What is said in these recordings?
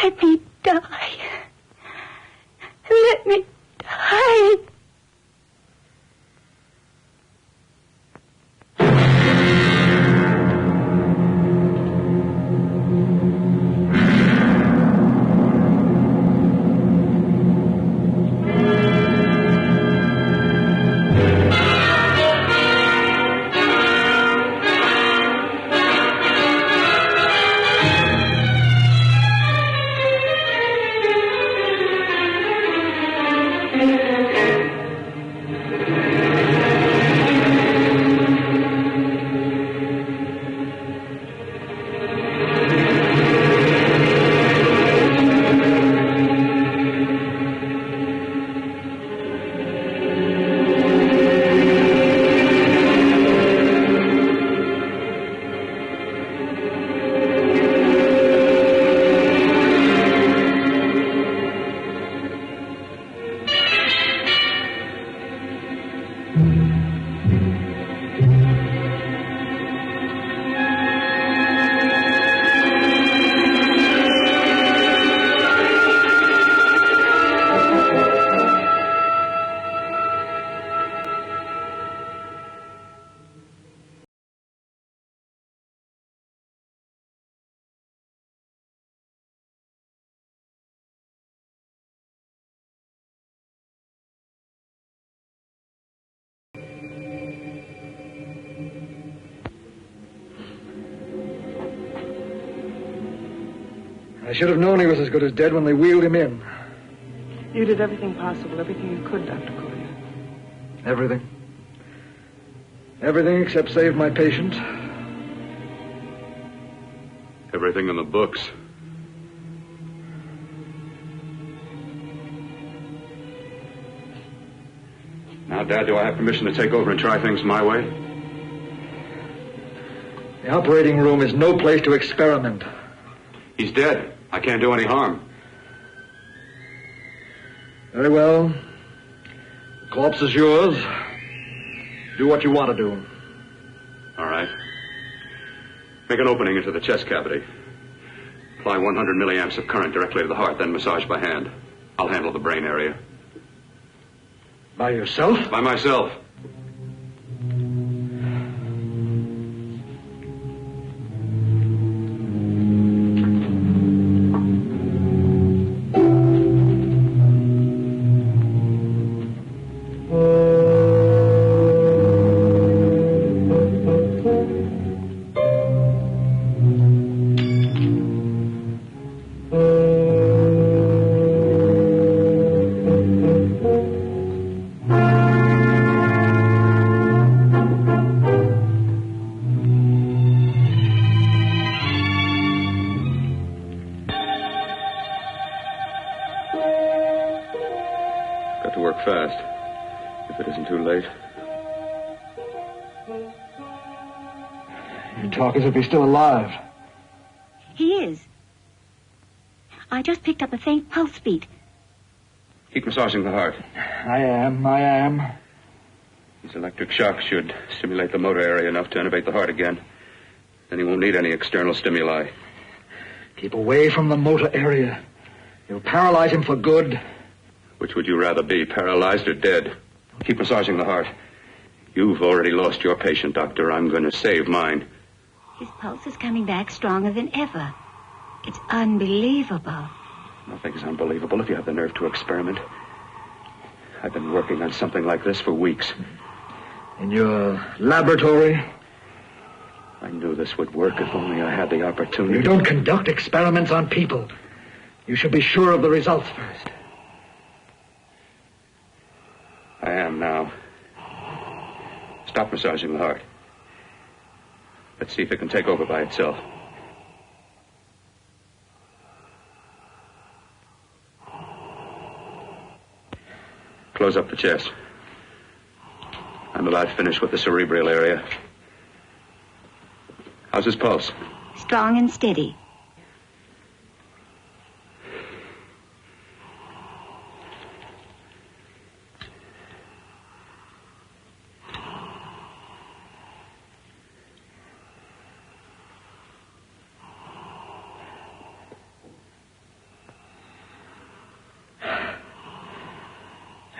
Let me die. Let me die. I should have known he was as good as dead when they wheeled him in. You did everything possible, everything you could, Dr. Collier. Everything. Everything except save my patient. Everything in the books. Now, Dad, do I have permission to take over and try things my way? The operating room is no place to experiment. He's dead. I can't do any harm. Very well. The corpse is yours. Do what you want to do. All right. Make an opening into the chest cavity. Apply 100 milliamps of current directly to the heart, then massage by hand. I'll handle the brain area. By yourself? By myself. Talk as if he's still alive. He is. I just picked up a faint pulse beat. Keep massaging the heart. I am. These electric shocks should stimulate the motor area enough to innervate the heart again. Then he won't need any external stimuli. Keep away from the motor area. You'll paralyze him for good. Which would you rather be, paralyzed or dead? Keep massaging the heart. You've already lost your patient, Doctor. I'm going to save mine. His pulse is coming back stronger than ever. It's unbelievable. Nothing's unbelievable if you have the nerve to experiment. I've been working on something like this for weeks. In your laboratory? I knew this would work if only I had the opportunity. You don't conduct experiments on people. You should be sure of the results first. I am now. Stop massaging the heart. Let's see if it can take over by itself. Close up the chest. I'm about finished with the cerebral area. How's his pulse? Strong and steady.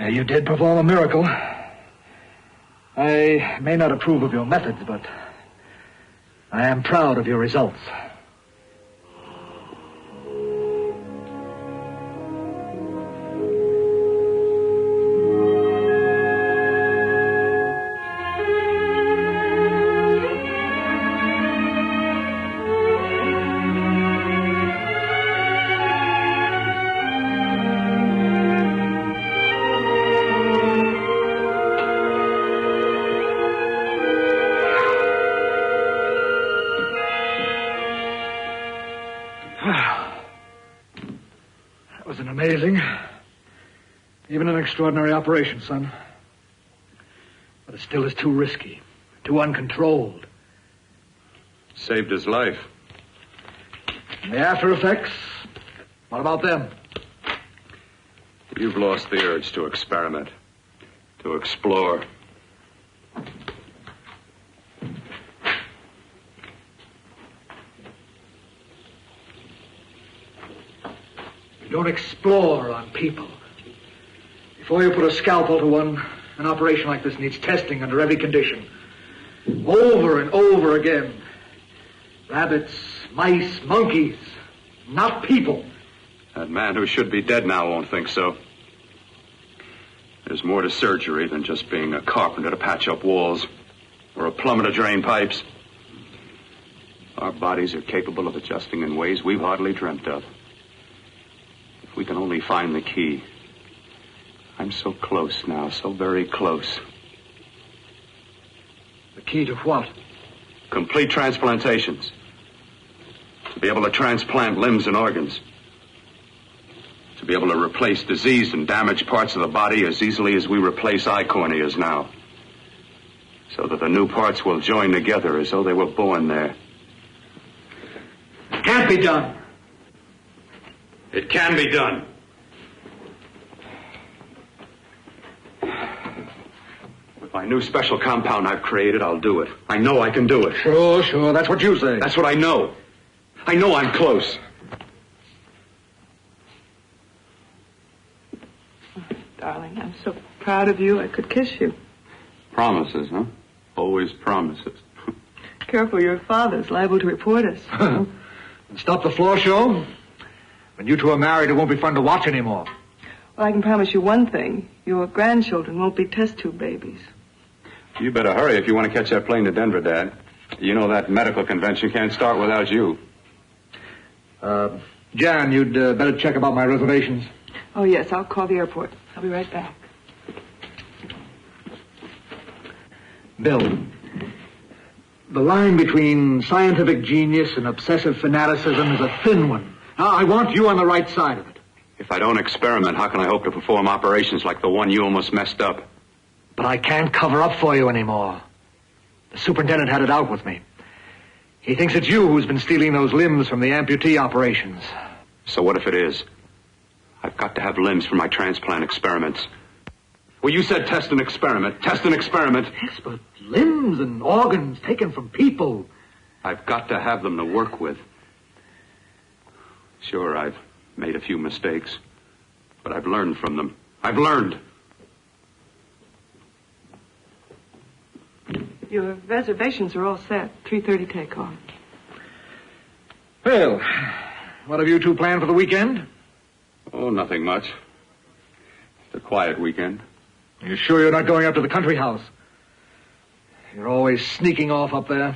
You did perform a miracle. I may not approve of your methods, but I am proud of your results. Amazing. Even an extraordinary operation, son. But it still is too risky, too uncontrolled. Saved his life. And the after effects? What about them? You've lost the urge to experiment, to explore. You don't explore on people. Before you put a scalpel to one, an operation like this needs testing under every condition. Over and over again. Rabbits, mice, monkeys, not people. That man who should be dead now won't think so. There's more to surgery than just being a carpenter to patch up walls or a plumber to drain pipes. Our bodies are capable of adjusting in ways we've hardly dreamt of. If we can only find the key. I'm so close now, so very close. The key to what? Complete transplantations. To be able to transplant limbs and organs. To be able to replace diseased and damaged parts of the body as easily as we replace eye corneas now. So that the new parts will join together as though they were born there. It can't be done. It can be done. With my new special compound I've created, I'll do it. I know I can do it. Sure. That's what you say. That's what I know. I know I'm close. Darling, I'm so proud of you, I could kiss you. Promises, huh? Always promises. Careful, your father's liable to report us. Stop the floor show. When you two are married, it won't be fun to watch anymore. Well, I can promise you one thing. Your grandchildren won't be test tube babies. You better hurry if you want to catch that plane to Denver, Dad. You know that medical convention can't start without you. Jan, you'd better check about my reservations. Oh, yes, I'll call the airport. I'll be right back. Bill, the line between scientific genius and obsessive fanaticism is a thin one. I want you on the right side of it. If I don't experiment, how can I hope to perform operations like the one you almost messed up? But I can't cover up for you anymore. The superintendent had it out with me. He thinks it's you who's been stealing those limbs from the amputee operations. So what if it is? I've got to have limbs for my transplant experiments. Well, you said test and experiment. Test and experiment. Yes, but limbs and organs taken from people. I've got to have them to work with. Sure, I've made a few mistakes, but I've learned from them. I've learned. Your reservations are all set. 3:30 takeoff. Well, what have you two planned for the weekend? Oh, nothing much. It's a quiet weekend. Are you sure you're not going up to the country house? You're always sneaking off up there.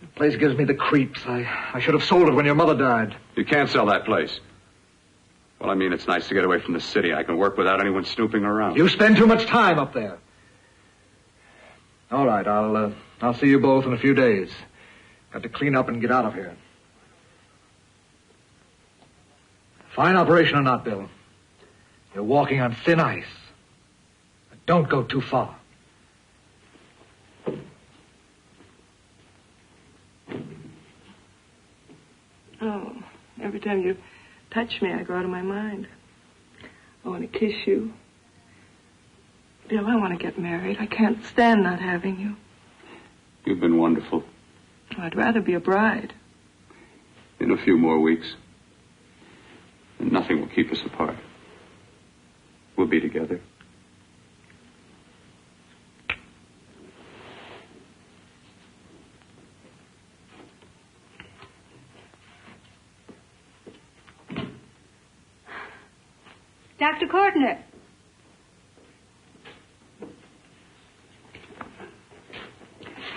The place gives me the creeps. I should have sold it when your mother died. You can't sell that place. Well, I mean, it's nice to get away from the city. I can work without anyone snooping around. You spend too much time up there. All right, I'll see you both in a few days. Got to clean up and get out of here. Fine operation or not, Bill. You're walking on thin ice. But don't go too far. Oh, every time you touch me, I go out of my mind. I want to kiss you. Bill, I want to get married. I can't stand not having you. You've been wonderful. I'd rather be a bride. In a few more weeks. And nothing will keep us apart. We'll be together. Dr. Kortner.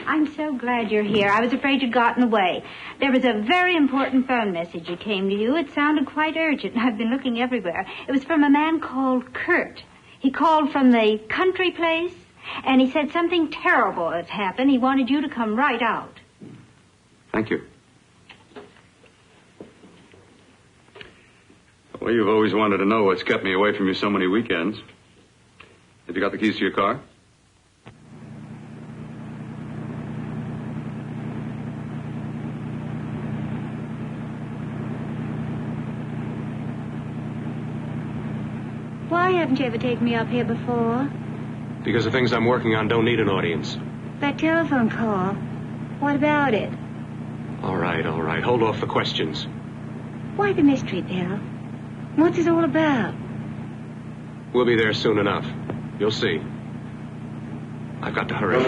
I'm so glad you're here. I was afraid you'd gotten away. There was a very important phone message that came to you. It sounded quite urgent. I've been looking everywhere. It was from a man called Kurt. He called from the country place, and he said something terrible has happened. He wanted you to come right out. Thank you. Well, you've always wanted to know what's kept me away from you so many weekends. Have you got the keys to your car? Why haven't you ever taken me up here before? Because the things I'm working on don't need an audience. That telephone call. What about it? All right. Hold off the questions. Why the mystery, Bill? What's it all about? We'll be there soon enough. You'll see. I've got to hurry.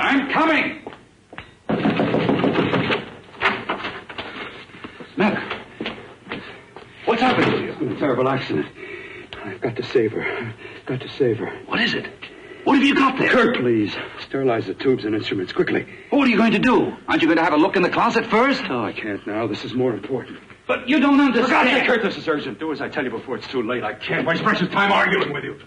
I'm coming! Matter? What's happened to you? It's been a terrible accident. I've got to save her. Got to save her. What is it? What have you got there? Kurt, please. Sterilize the tubes and instruments quickly. What are you going to do? Aren't you going to have a look in the closet first? No, I can't now. This is more important. But you don't understand. For God's sake, Kurt, this is urgent. Do as I tell you before it's too late. I can't waste precious time arguing with you.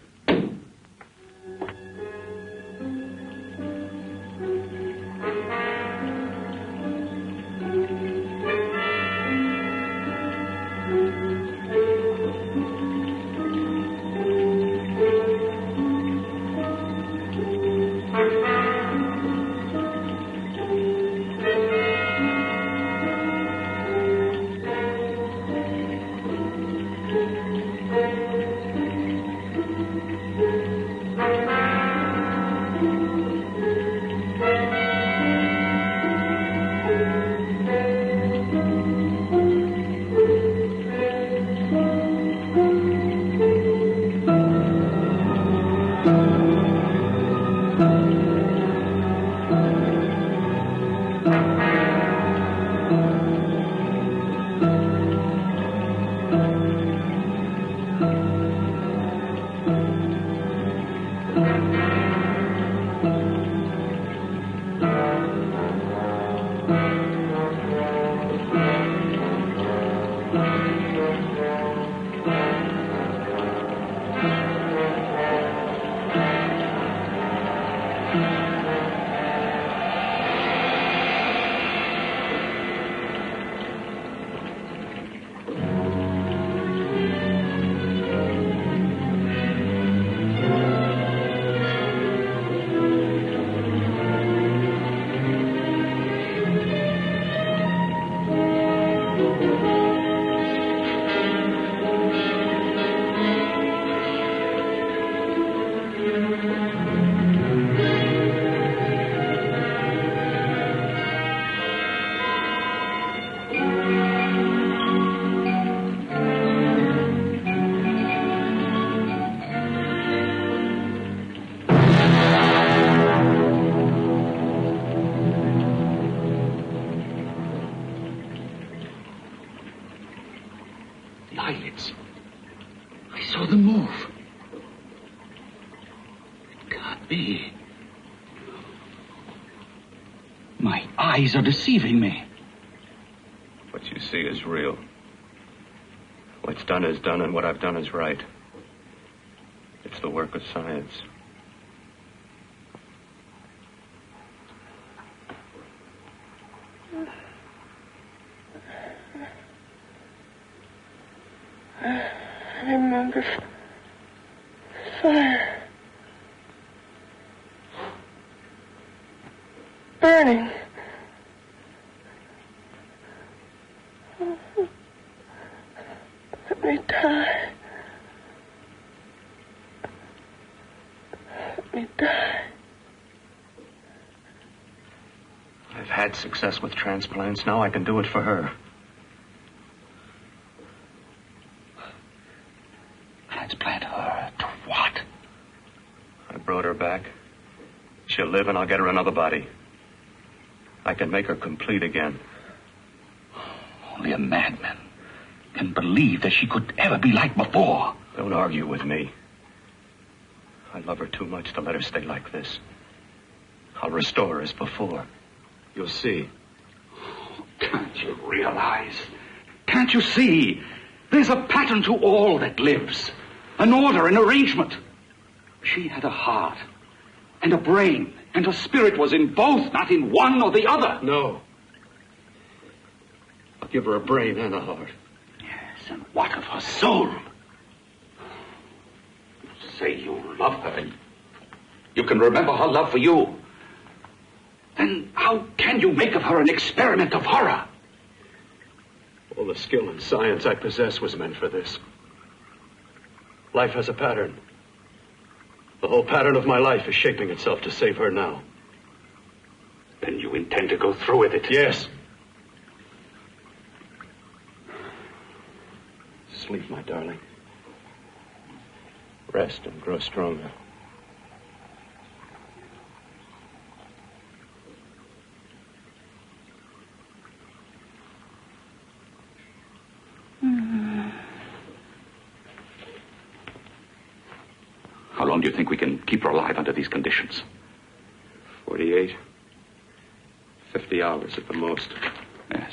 Eyelids. I saw them move. It can't be. My eyes are deceiving me. What you see is real. What's done is done, and what I've done is right. It's the work of science. I remember fire. Burning. Let me die. Let me die. I've had success with transplants. Now I can do it for her. Transplant her to what? I brought her back. She'll live, and I'll get her another body. I can make her complete again. Only a madman can believe that she could ever be like before. Don't argue with me. I love her too much to let her stay like this. I'll restore her as before. You'll see. Can't you realize? Can't you see? There's a pattern to all that lives. An order, an arrangement. She had a heart and a brain, and her spirit was in both, not in one or the other. No. I'll give her a brain and a heart. Yes, and what of her soul? You say you love her, and you can remember her love for you. Then how can you make of her an experiment of horror? All the skill and science I possess was meant for this. Life has a pattern. The whole pattern of my life is shaping itself to save her now. Then you intend to go through with it? Yes. Sleep, my darling. Rest and grow stronger. long do you think we can keep her alive under these conditions? 48. 50 hours at the most. Yes.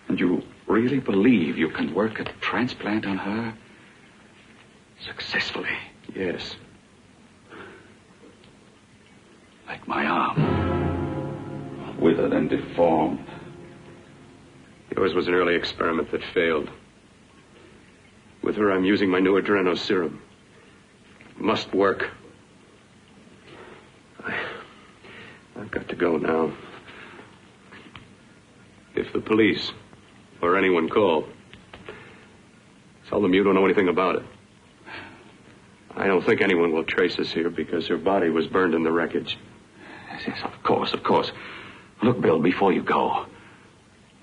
And you really believe you can work a transplant on her successfully? Yes. Like my arm. Withered and deformed. Yours was an early experiment that failed. With her, I'm using my new adreno serum. It must work. I've got to go now. If the police or anyone call, tell them you don't know anything about it. I don't think anyone will trace us here because her body was burned in the wreckage. Yes, of course, of course. Look, Bill, before you go,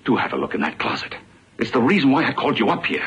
do have a look in that closet. It's the reason why I called you up here.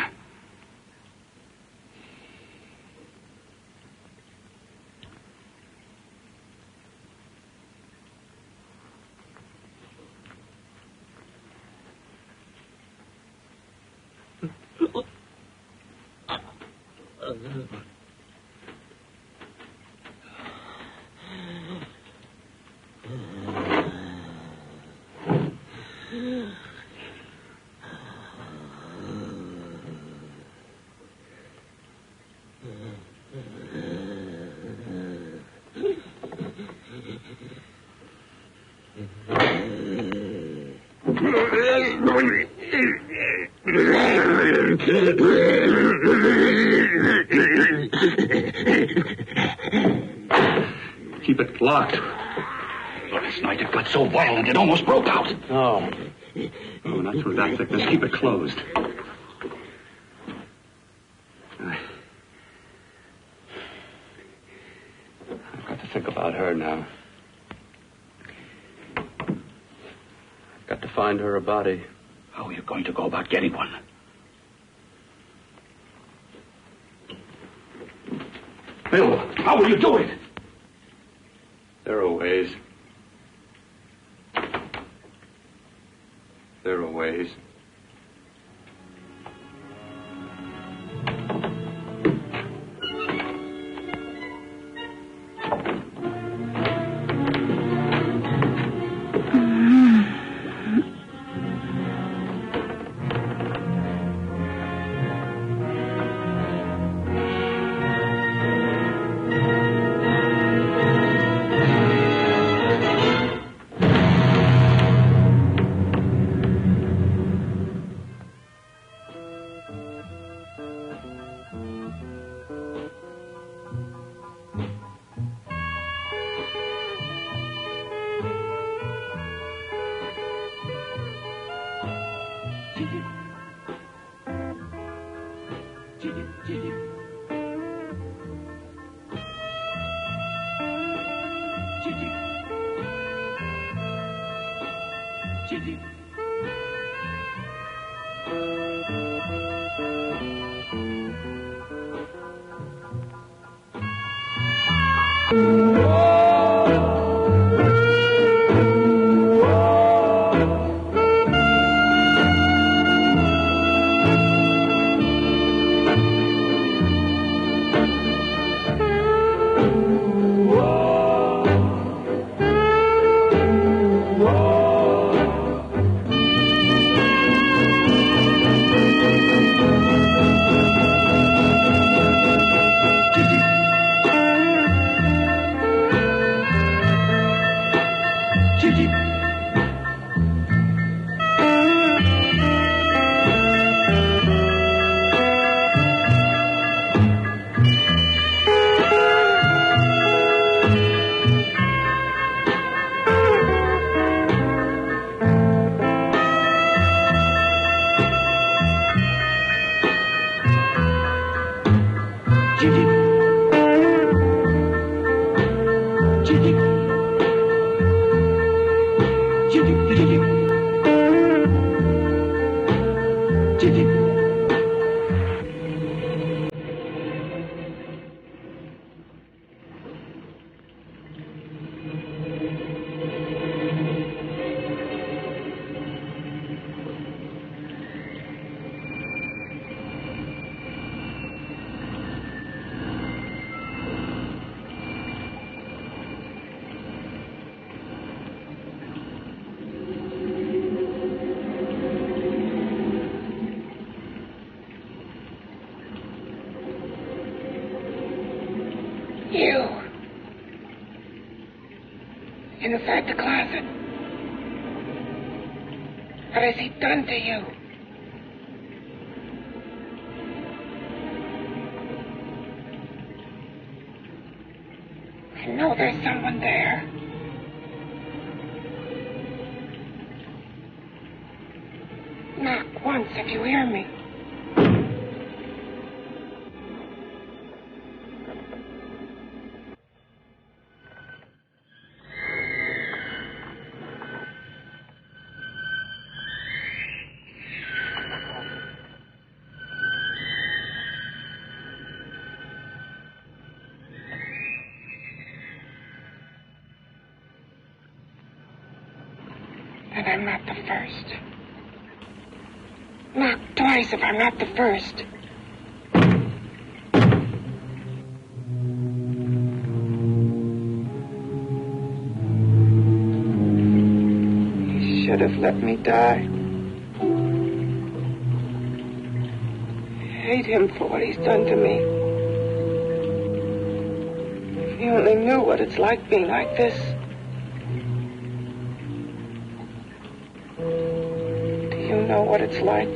Keep it locked. Last night it got so violent it almost broke out. Oh, not through that thickness. Keep it closed. I've got to think about her now. I've got to find her a body. How are you going to go about getting one? Bill, how will you do it? There are ways. There are ways. inside the closet. What has he done to you? I know there's someone there. Knock once if you hear me. And I'm not the first. Knock twice if I'm not the first. He should have let me die. I hate him for what he's done to me. If he only knew what it's like being like this. You know what it's like.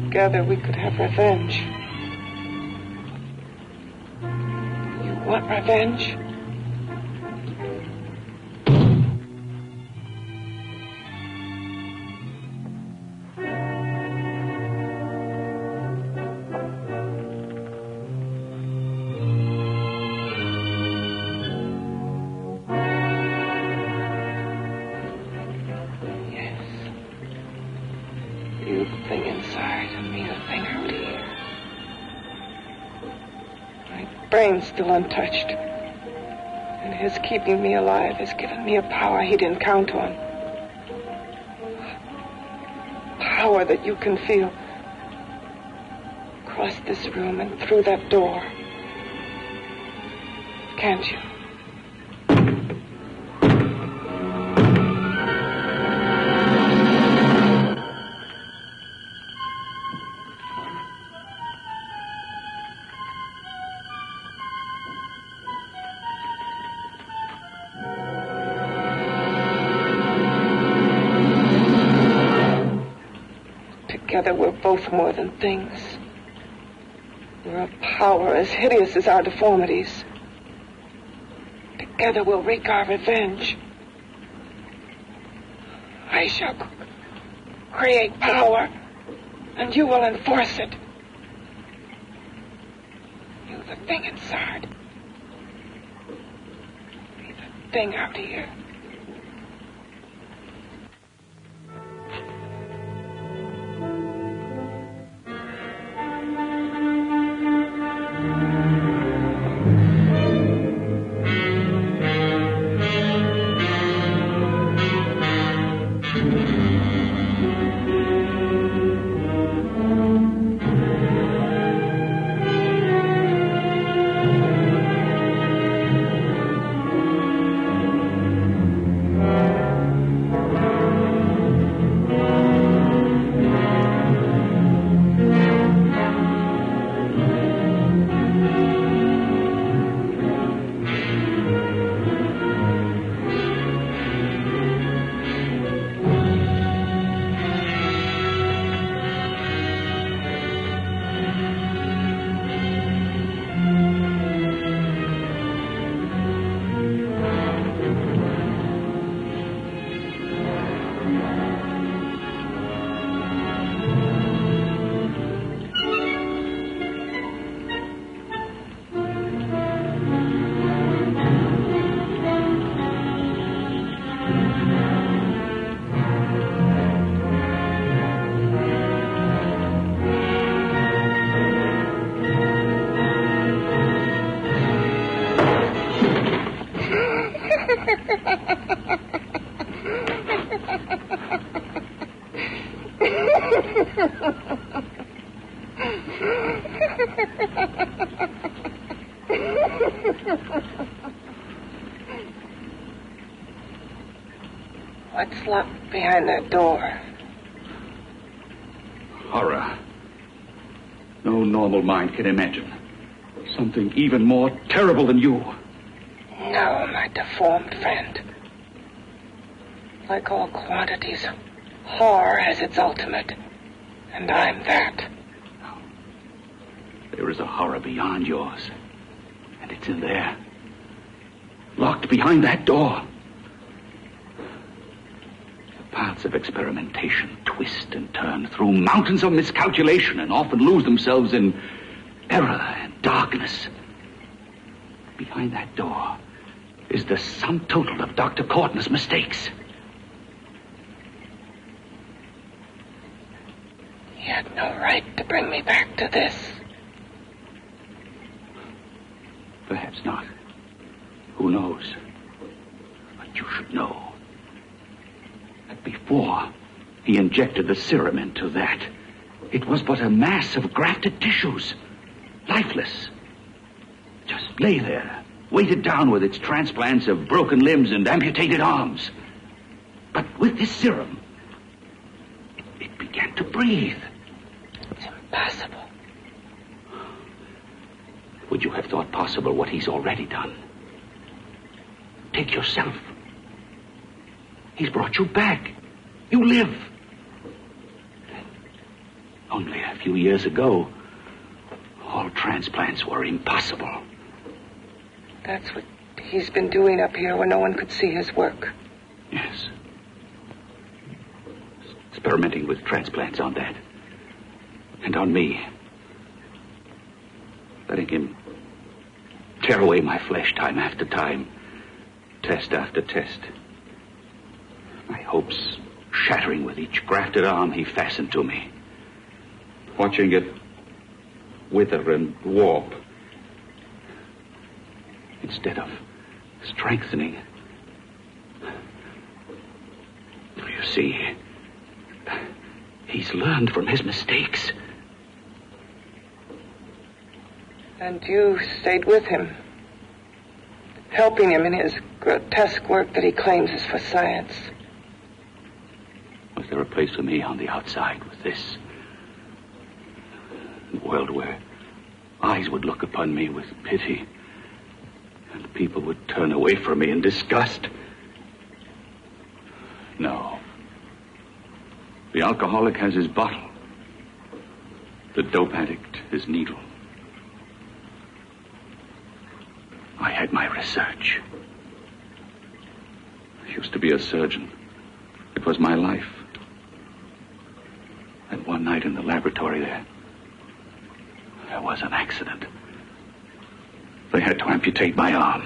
Together we could have revenge. You want revenge? You the thing inside and me the thing out here. My brain's still untouched. And his keeping me alive has given me a power he didn't count on. Power that you can feel. Across this room and through that door. Can't you? Together we're both more than things. We're a power as hideous as our deformities. Together we'll wreak our revenge. I shall create power, and you will enforce it. You the thing inside. Me the thing out here. What's locked behind that door? Horror. No normal mind can imagine. Something even more terrible than you. No, my deformed friend. Like all quantities, horror has its ultimate. And I'm that. There is a horror beyond yours. And it's in there. Locked behind that door. The paths of experimentation twist and turn through mountains of miscalculation and often lose themselves in error and darkness. Behind that door is the sum total of Dr. Courtney's mistakes. He had no right to bring me back to this. Perhaps not. Who knows? But you should know that before he injected the serum into that, it was but a mass of grafted tissues, lifeless. Just lay there, weighted down with its transplants of broken limbs and amputated arms. But with this serum, it began to breathe. It's impossible. Would you have thought possible what he's already done? Take yourself. He's brought you back. You live. Only a few years ago, all transplants were impossible. That's what he's been doing up here where no one could see his work. Yes. Experimenting with transplants on that. And on me. Letting him tear away my flesh time after time. Test after test. My hopes shattering with each grafted arm he fastened to me. Watching it wither and warp. Instead of strengthening. You see, he's learned from his mistakes. And you stayed with him, helping him in his grotesque work that he claims is for science. Was there a place for me on the outside with this? A world where eyes would look upon me with pity and people would turn away from me in disgust? No. The alcoholic has his bottle. The dope addict his needle. I had my research. I used to be a surgeon. It was my life. And one night in the laboratory there was an accident. They had to amputate my arm.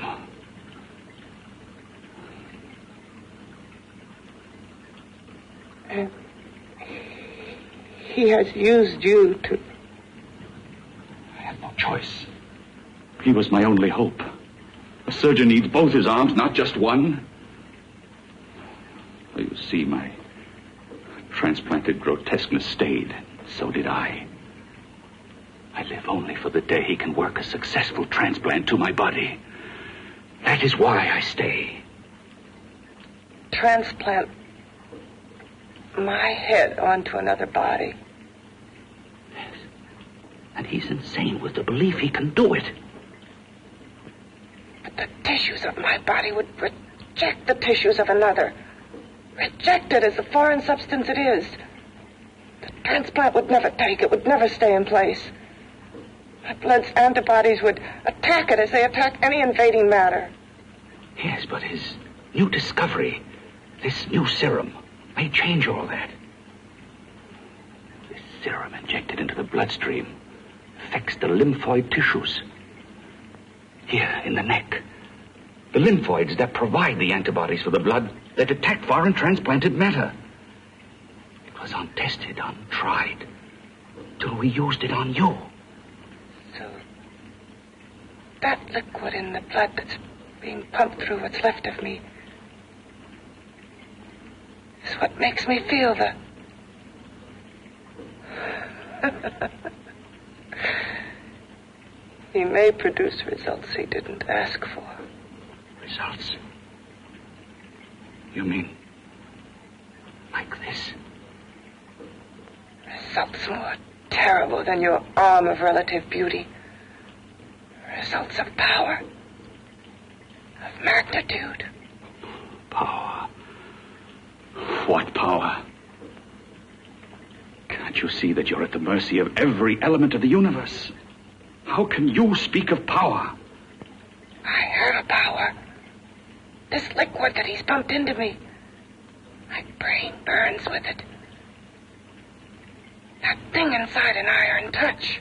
And he has used you to... I had no choice. He was my only hope. A surgeon needs both his arms, not just one. You see, my transplanted grotesqueness stayed. So did I. I live only for the day he can work a successful transplant to my body. That is why I stay. Transplant my head onto another body. Yes. And he's insane with the belief he can do it. But the tissues of my body would reject the tissues of another. Reject it as the foreign substance it is. The transplant would never take it, would never stay in place. My blood's antibodies would attack it as they attack any invading matter. Yes, but his new discovery, this new serum, may change all that. This serum injected into the bloodstream affects the lymphoid tissues. Here, in the neck. The lymphoids that provide the antibodies for the blood that attack foreign transplanted matter. It was untested, untried, till we used it on you. So, that liquid in the blood that's being pumped through what's left of me is what makes me feel the... He may produce results he didn't ask for. Results? You mean like this? Results more terrible than your arm of relative beauty. Results of power, of magnitude. Power? What power? Can't you see that you're at the mercy of every element of the universe? How can you speak of power? I have a power. This liquid that he's pumped into me. My brain burns with it. That thing inside an iron touch.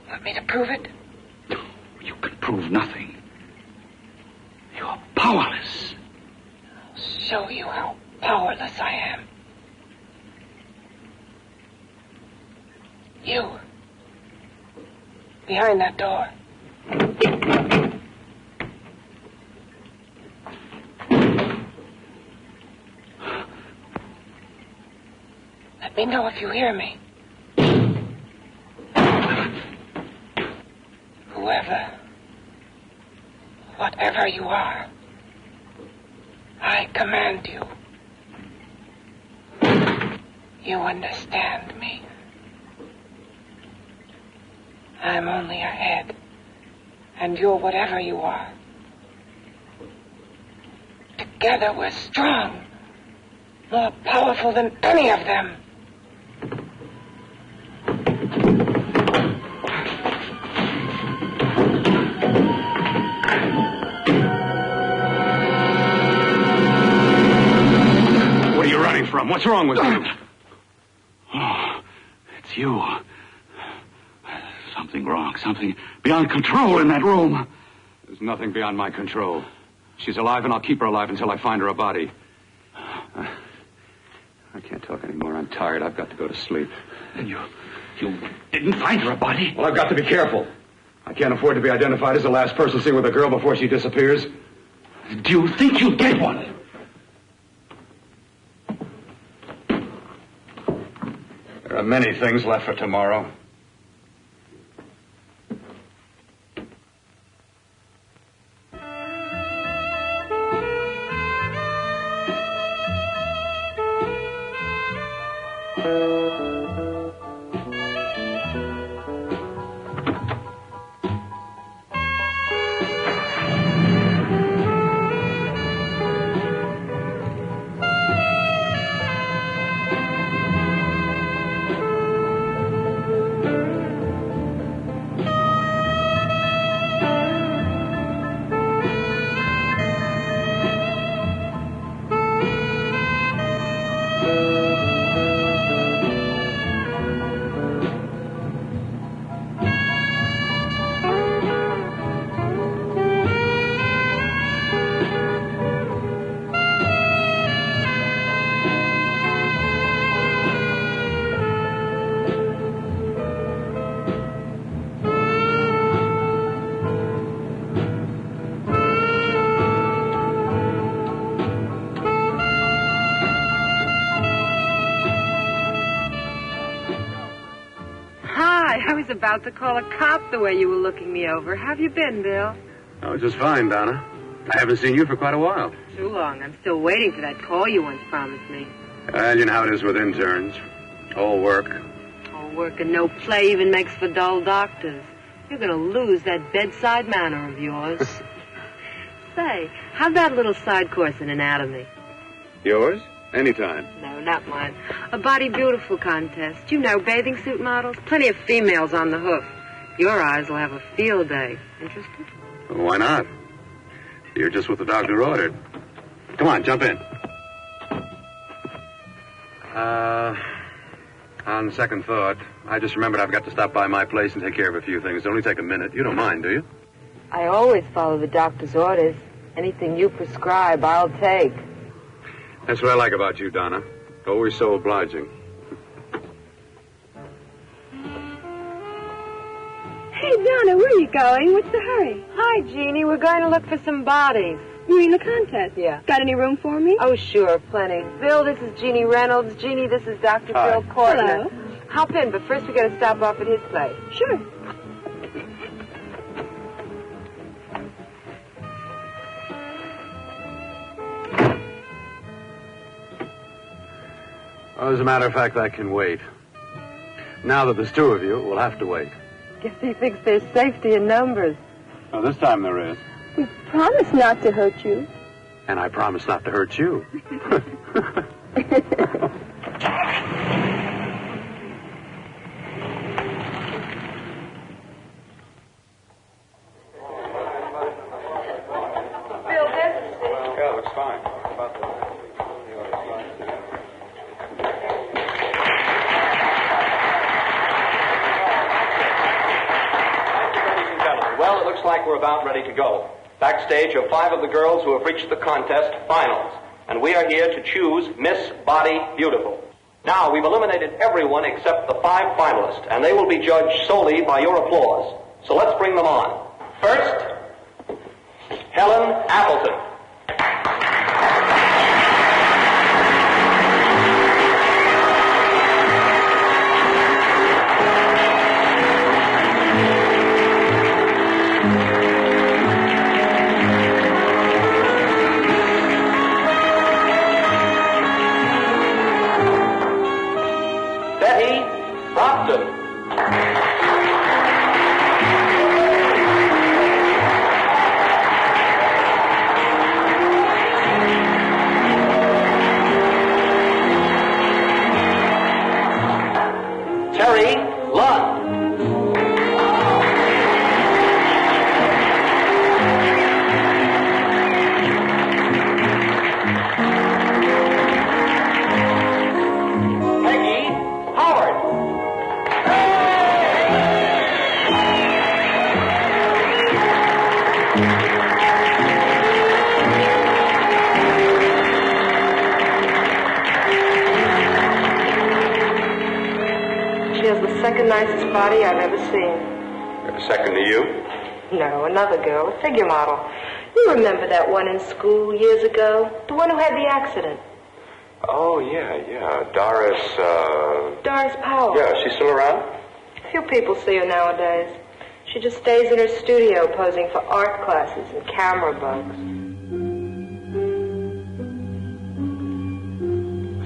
Want me to prove it? You can prove nothing. You're powerless. I'll show you how powerless I am. You. Behind that door. Let me know if you hear me. Whoever, whatever you are, I command you. You understand me. I'm only a head, and you're whatever you are. Together we're strong, more powerful than any of them. What are you running from? What's wrong with you? Oh, it's you. Something wrong. Something beyond control in that room. There's nothing beyond my control. She's alive, and I'll keep her alive until I find her a body. I can't talk anymore. I'm tired. I've got to go to sleep. And you didn't find her a body? Well, I've got to be careful. I can't afford to be identified as the last person seen with a girl before she disappears. Do you think you'll get one? There are many things left for tomorrow. I was about to call a cop the way you were looking me over. How have you been, Bill? Oh, just fine, Donna. I haven't seen you for quite a while. Too long. I'm still waiting for that call you once promised me. Well, you know how it is with interns. All work. All work and no play even makes for dull doctors. You're going to lose that bedside manner of yours. Say, how'd that little side course in anatomy? Yours? Anytime. No, not mine. A body beautiful contest. You know, bathing suit models. Plenty of females on the hoof. Your eyes will have a field day. Interested? Well, why not? You're just what the doctor ordered. Come on, jump in. On second thought, I just remembered I've got to stop by my place and take care of a few things. It'll only take a minute. You don't mind, do you? I always follow the doctor's orders. Anything you prescribe, I'll take. That's what I like about you, Donna. Always so obliging. Hey, Donna, where are you going? What's the hurry? Hi, Jeannie. We're going to look for some bodies. You mean the contest? Yeah. Got any room for me? Oh, sure, plenty. Bill, this is Jeannie Reynolds. Jeannie, this is Dr. Hi. Bill Cortner. Hello. Hop in, but first we got to stop off at his place. Sure. Well, as a matter of fact, I can wait. Now that there's two of you, we'll have to wait. Guess he thinks there's safety in numbers. Well, this time there is. We promise not to hurt you. And I promise not to hurt you. Yeah, looks fine. Well, it looks like we're about ready to go. Backstage are 5 of the girls who have reached the contest finals, and we are here to choose Miss Body Beautiful. Now, we've eliminated everyone except the 5 finalists, and they will be judged solely by your applause. So let's bring them on. First, Helen Appleton. Second nicest body I've ever seen. Second to you? No, another girl, a figure model. You remember that one in school years ago? The one who had the accident. Oh, yeah. Doris, Doris Powell. Yeah, she's still around? Few people see her nowadays. She just stays in her studio posing for art classes and camera bugs.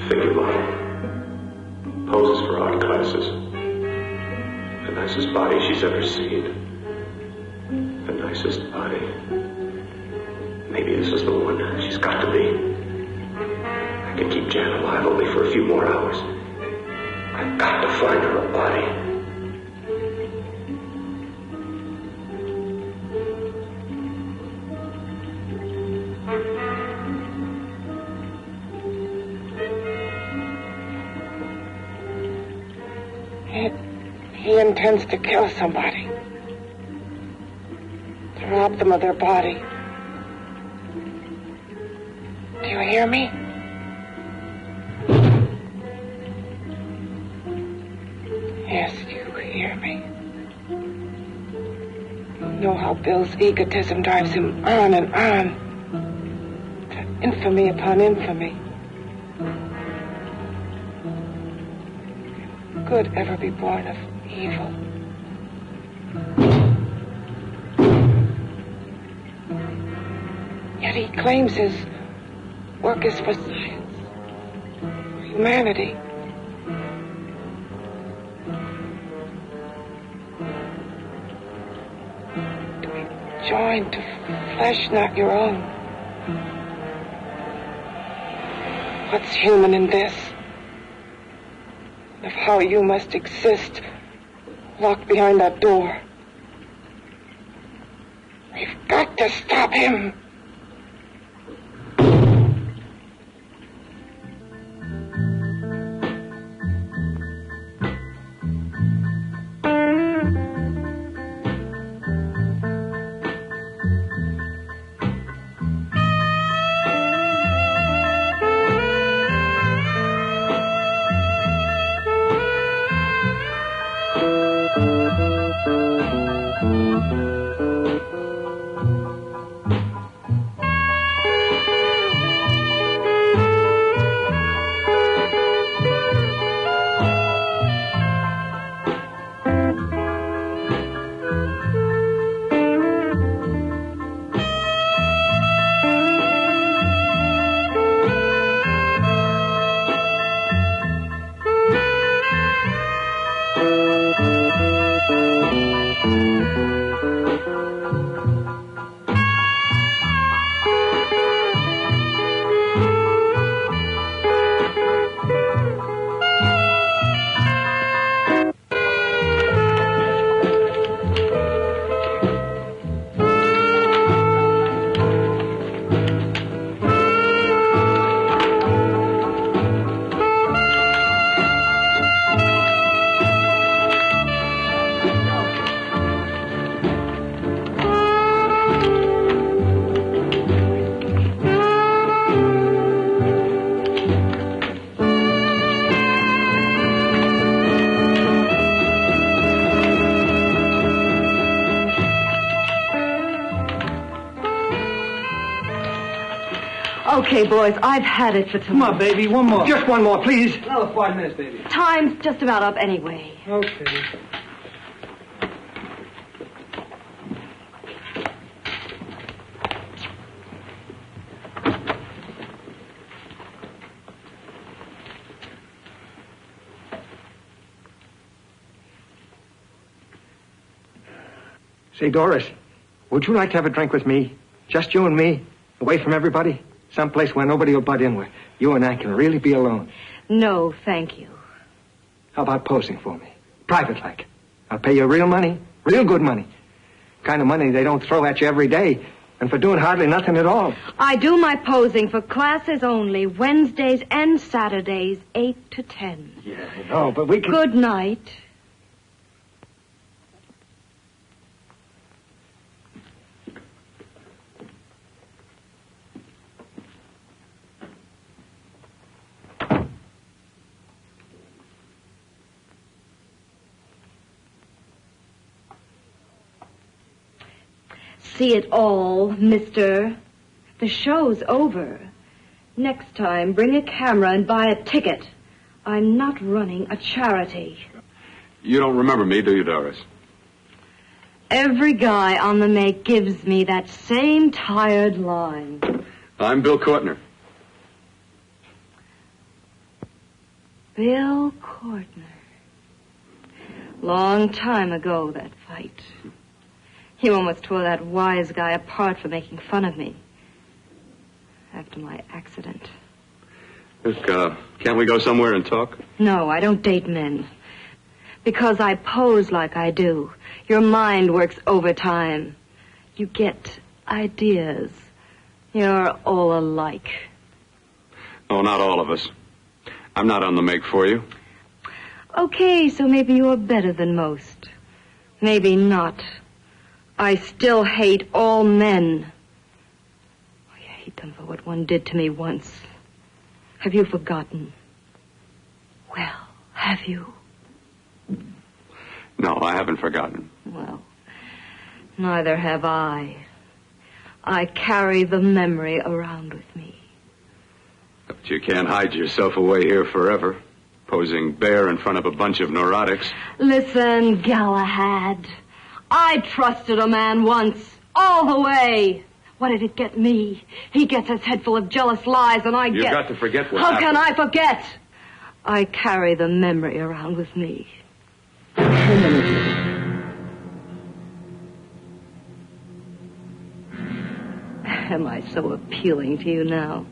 Figure model. Poses for art classes. The nicest body she's ever seen. The nicest body. Maybe this is the one. She's got to be. I can keep Jan alive only for a few more hours. I've got to find her a body. He intends to kill somebody. To rob them of their body. Do you hear me? Yes, you hear me. You know how Bill's egotism drives him on and on. To infamy upon infamy. Could ever be born of evil. Yet he claims his work is for science, for humanity. To be joined to flesh not your own. What's human in this? Of how you must exist locked behind that door. We've got to stop him. Okay, boys, I've had it for tonight. Come on, baby, one more. Just one more, please. Another 5 minutes, baby. Time's just about up anyway. Okay. Say, Doris, would you like to have a drink with me? Just you and me, away from everybody? Someplace where nobody will butt in, where you and I can really be alone. No, thank you. How about posing for me? Private like. I'll pay you real money, real good money. Kind of money they don't throw at you every day, and for doing hardly nothing at all. I do my posing for classes only, Wednesdays and Saturdays, 8 to 10. Yeah, I know, but we can... Good night. See it all, mister. The show's over. Next time, bring a camera and buy a ticket. I'm not running a charity. You don't remember me, do you, Doris? Every guy on the make gives me that same tired line. I'm Bill Courtner. Bill Courtner. Long time ago, that fight. You almost tore that wise guy apart for making fun of me. After my accident. Look, can't we go somewhere and talk? No, I don't date men. Because I pose like I do. Your mind works overtime. You get ideas. You're all alike. Oh, not all of us. I'm not on the make for you. Okay, so maybe you're better than most. Maybe not. I still hate all men. I hate them for what one did to me once. Have you forgotten? Well, have you? No, I haven't forgotten. Well, neither have I. I carry the memory around with me. But you can't hide yourself away here forever, posing bare in front of a bunch of neurotics. Listen, Galahad. I trusted a man once, all the way. What did it get me? He gets his head full of jealous lies, and I get... You've got to forget what How happened. can I forget? I carry the memory around with me. Am I so appealing to you now?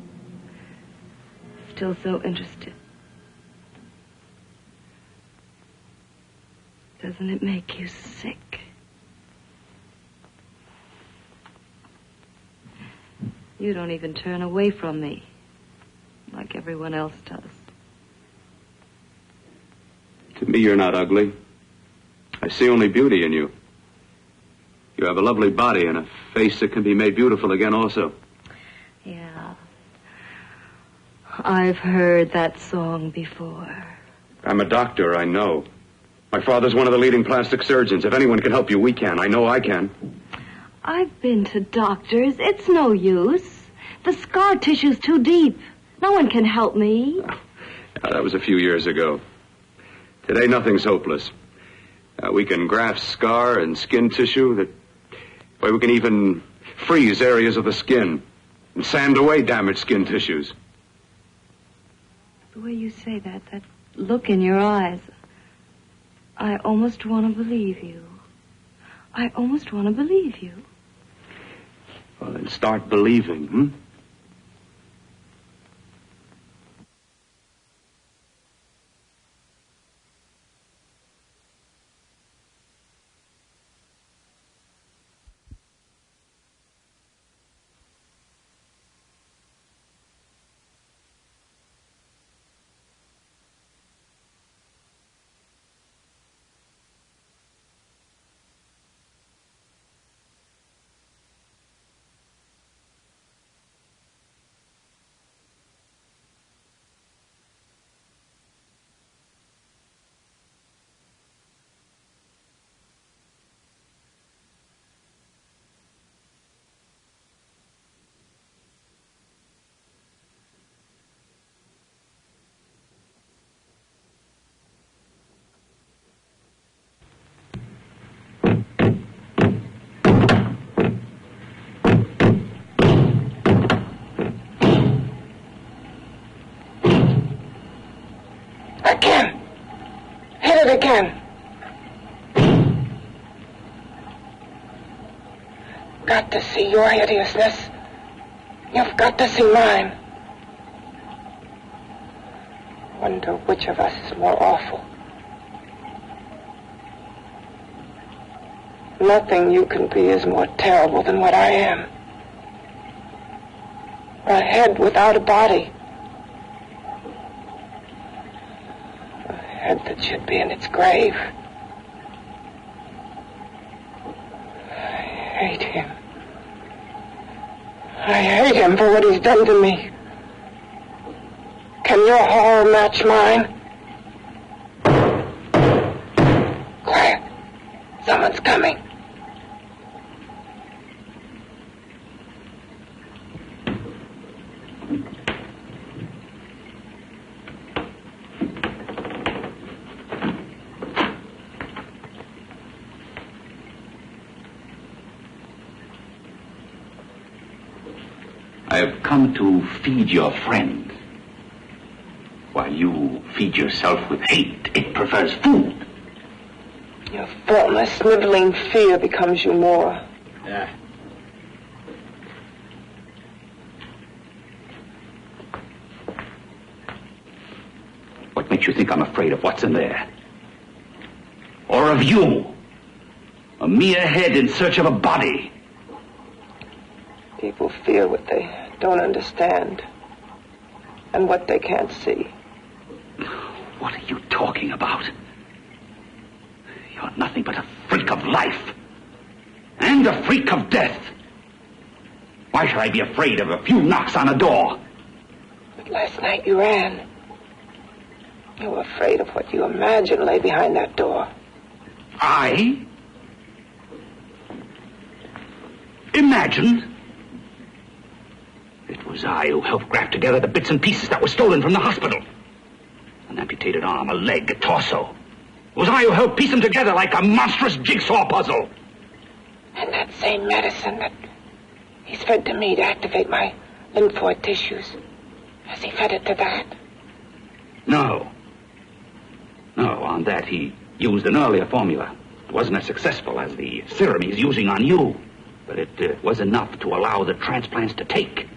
Still so interested? Doesn't it make you sick? You don't even turn away from me, like everyone else does. To me, you're not ugly. I see only beauty in you. You have a lovely body and a face that can be made beautiful again also. Yeah. I've heard that song before. I'm a doctor, I know. My father's one of the leading plastic surgeons. If anyone can help you, we can. I know I can. I've been to doctors. It's no use. The scar tissue's too deep. No one can help me. That was a few years ago. Today, nothing's hopeless. We can graft scar and skin tissue that... Well, we can even freeze areas of the skin and sand away damaged skin tissues. The way you say that look in your eyes, I almost want to believe you. I almost want to believe you. Well, then start believing, hmm? again. Got to see your hideousness. You've got to see mine. Wonder which of us is more awful. Nothing you can be is more terrible than what I am. A head without a body. A head that should be in its grave. I hate him. I hate him for what he's done to me. Can your horror match mine? Quiet. Someone's coming. I have come to feed your friend. While you feed yourself with hate, it prefers food. Your faultless, sniveling fear becomes you more. Yeah. What makes you think I'm afraid of what's in there? Or of you? A mere head in search of a body. People fear what they don't understand and what they can't see. What are you talking about? You're nothing but a freak of life and a freak of death. Why should I be afraid of a few knocks on a door? But last night you ran. You were afraid of what you imagined lay behind that door. I? Imagined? It was I who helped graft together the bits and pieces that were stolen from the hospital. An amputated arm, a leg, a torso. It was I who helped piece them together like a monstrous jigsaw puzzle. And that same medicine that he's fed to me to activate my lymphoid tissues. Has he fed it to that? No. No, on that he used an earlier formula. It wasn't as successful as the serum he's using on you. But it was enough to allow the transplants to take.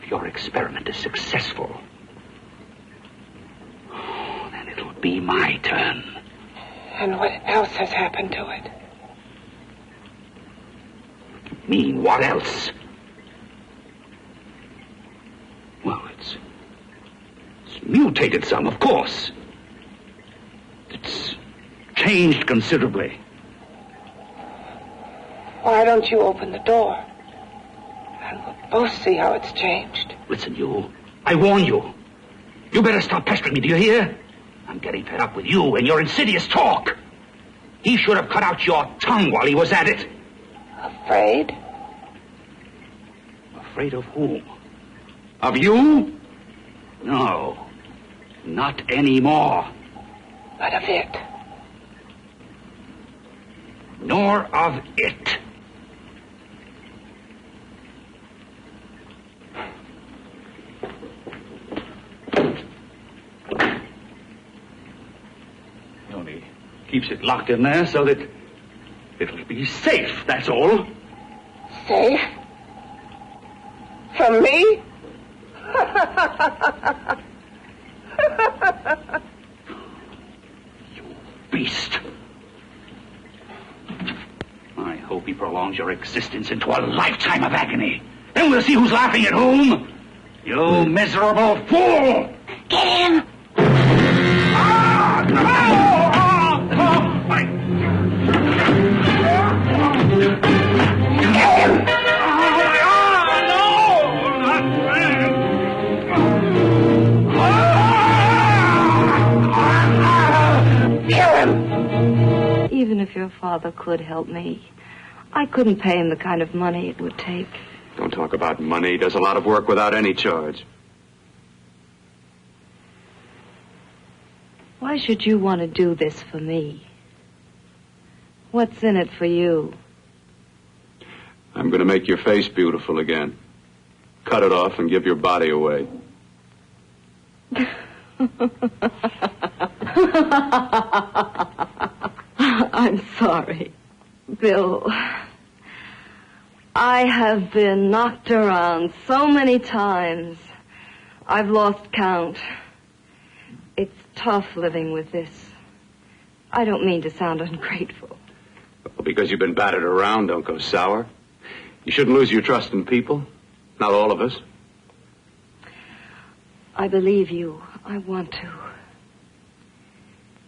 If your experiment is successful, then it'll be my turn. And what else has happened to it? You mean, what else? Well, it's mutated some, of course. It's changed considerably. Why don't you open the door? And we'll both see how it's changed. Listen, you. I warn you. You better stop pestering me, do you hear? I'm getting fed up with you and your insidious talk. He should have cut out your tongue while he was at it. Afraid? Afraid of whom? Of you? No. Not anymore. But of it. Nor of it. He only keeps it locked in there so that it'll be safe, that's all. Safe? From me? You beast. I hope he prolongs your existence into a lifetime of agony. Then we'll see who's laughing at whom. You miserable fool! Get him! Even if your father could help me, I couldn't pay him the kind of money it would take. Don't talk about money. He does a lot of work without any charge. Why should you want to do this for me? What's in it for you? I'm going to make your face beautiful again. Cut it off and give your body away. I'm sorry, Bill. I have been knocked around so many times. I've lost count. It's tough living with this. I don't mean to sound ungrateful. Well, because you've been battered around, don't go sour. You shouldn't lose your trust in people. Not all of us. I believe you. I want to.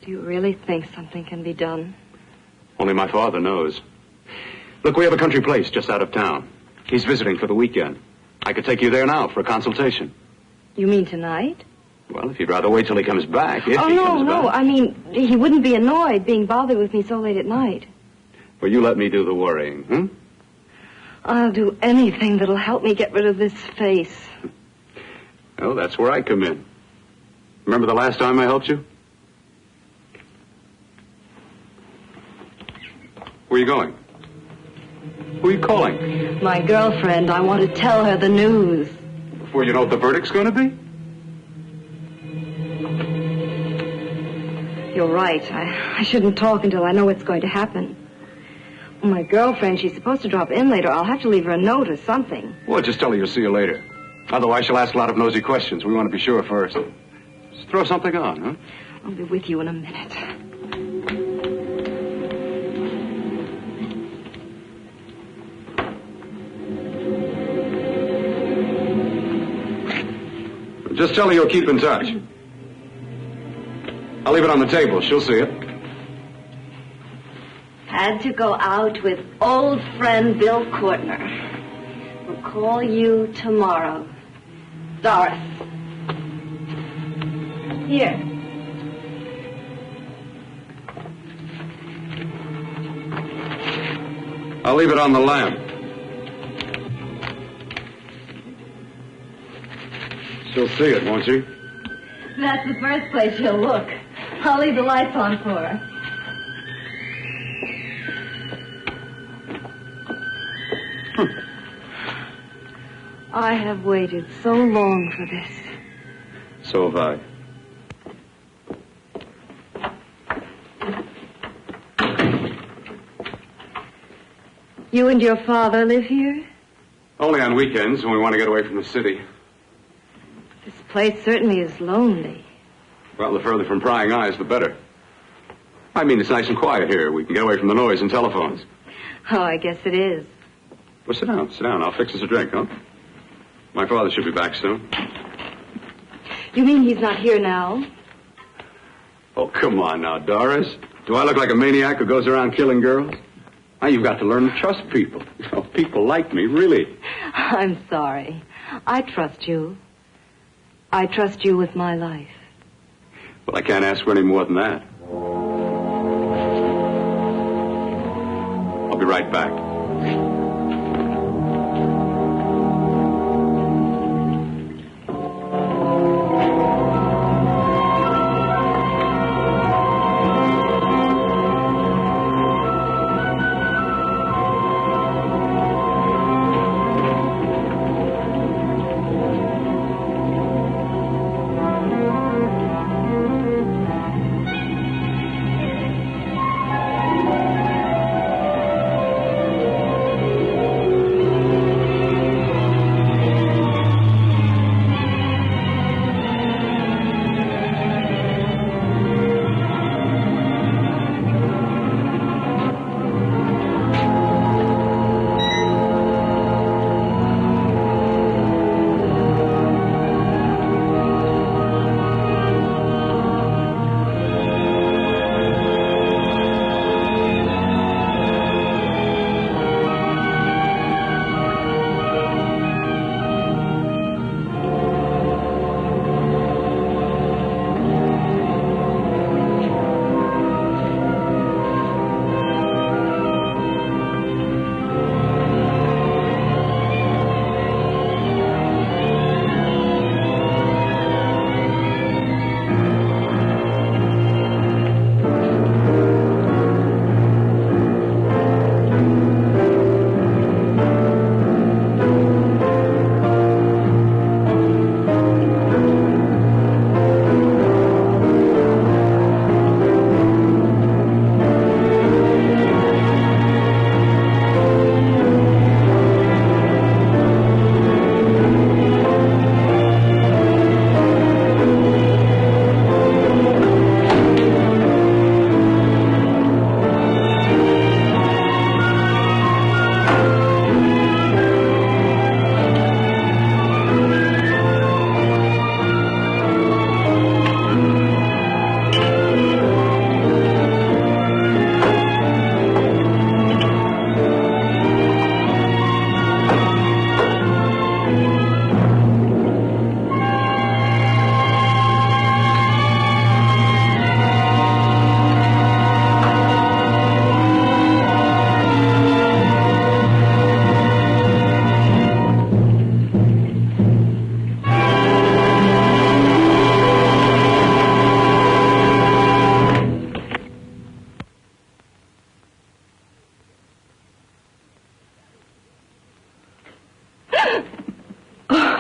Do you really think something can be done? Only my father knows. Look, we have a country place just out of town. He's visiting for the weekend. I could take you there now for a consultation. You mean tonight? Well, if you'd rather wait till he comes back, if he comes back. No. I mean, he wouldn't be annoyed being bothered with me so late at night. Well, you let me do the worrying, hmm? I'll do anything that'll help me get rid of this face. Well, that's where I come in. Remember the last time I helped you? Where are you going? Who are you calling? My girlfriend. I want to tell her the news. Before you know what the verdict's going to be? You're right. I shouldn't talk until I know what's going to happen. My girlfriend, she's supposed to drop in later. I'll have to leave her a note or something. Well, just tell her you'll see her later. Otherwise, she'll ask a lot of nosy questions. We want to be sure first. Just throw something on, huh? I'll be with you in a minute. Just tell her you'll keep in touch. I'll leave it on the table. She'll see it. Had to go out with old friend Bill Courtner. We'll call you tomorrow. Doris. Here. I'll leave it on the lamp. She'll see it, won't she? That's the first place she'll look. I'll leave the lights on for her. I have waited so long for this. So have I. You and your father live here? Only on weekends when we want to get away from the city. This place certainly is lonely. Well, the further from prying eyes, the better. I mean, it's nice and quiet here. We can get away from the noise and telephones. Oh, I guess it is. Well, sit down. Sit down. I'll fix us a drink, huh? My father should be back soon. You mean he's not here now? Oh, come on now, Doris. Do I look like a maniac who goes around killing girls? Now, you've got to learn to trust people. Oh, people like me, really. I'm sorry. I trust you. I trust you with my life. Well, I can't ask for any more than that. I'll be right back.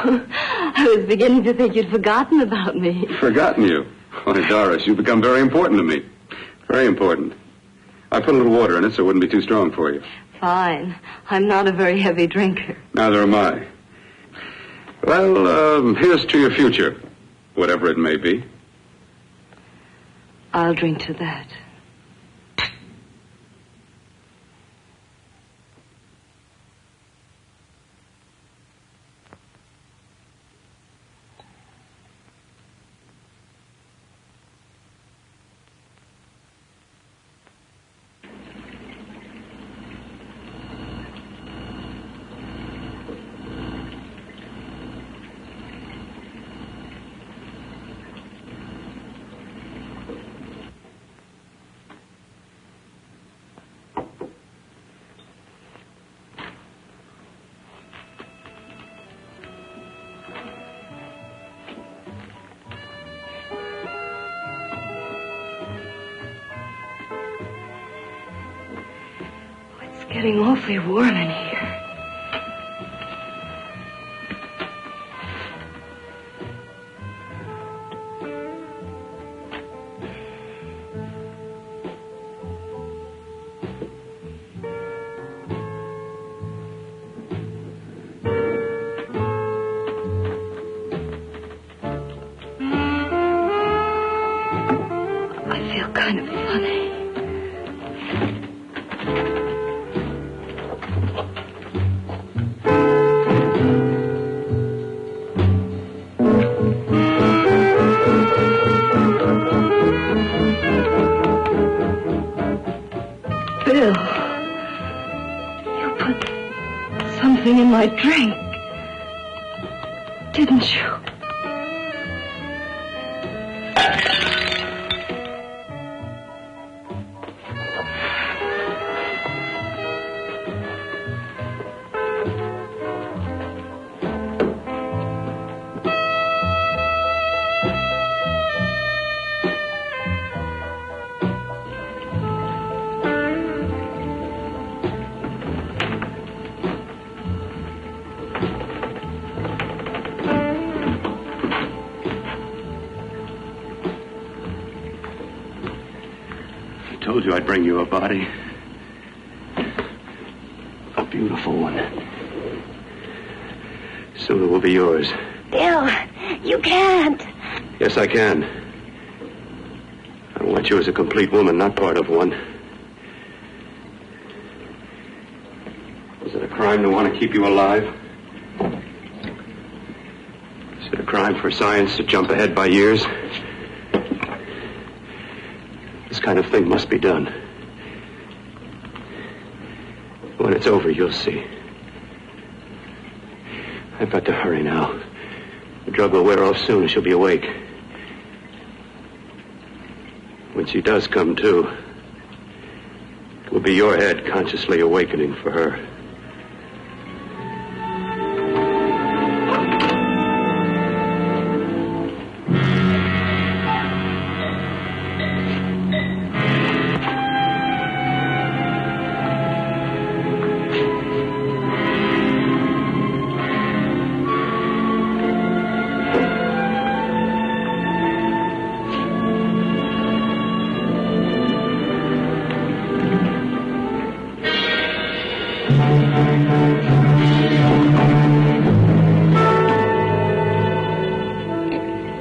I was beginning to think you'd forgotten about me. Forgotten you? Why, Doris, you've become very important to me. Very important. I put a little water in it so it wouldn't be too strong for you. Fine. I'm not a very heavy drinker. Neither am I. Well, here's to your future, whatever it may be. I'll drink to that. Getting awfully warm in here. I feel kind of funny. In my drink, didn't you? I told you I'd bring you a body. A beautiful one. Soon it will be yours. Bill, you can't. Yes, I can. I want you as a complete woman, not part of one. Is it a crime to want to keep you alive? Is it a crime for science to jump ahead by years? This kind of thing must be done. When it's over, you'll see. I've got to hurry now. The drug will wear off soon and she'll be awake. When she does come to, it will be your head consciously awakening for her.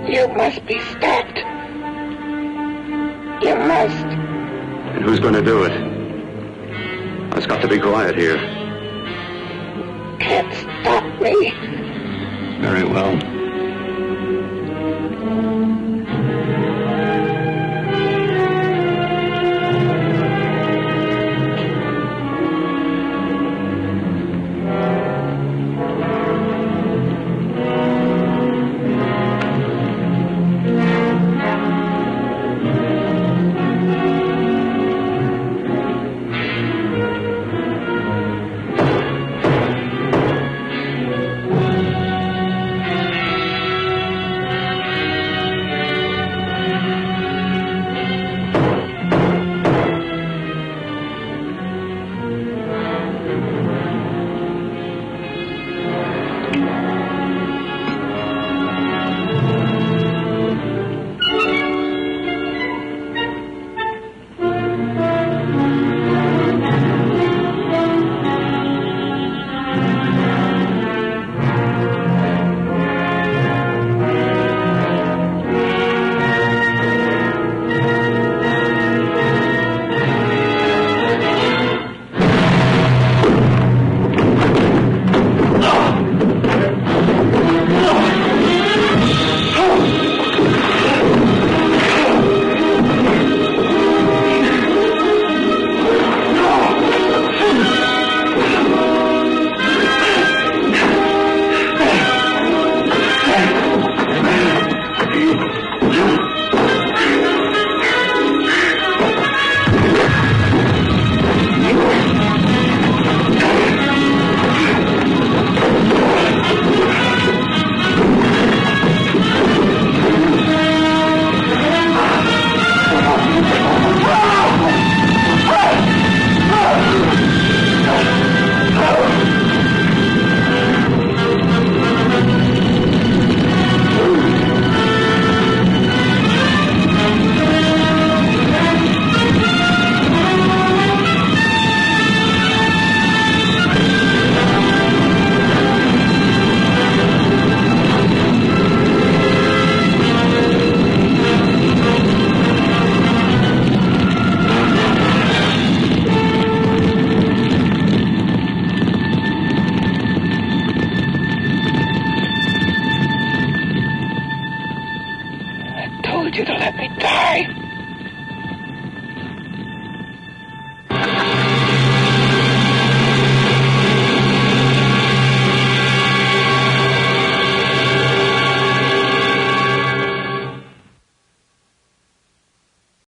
You must be stopped. You must. And who's going to do it? It's got to be quiet here. Can't stop me. Very well.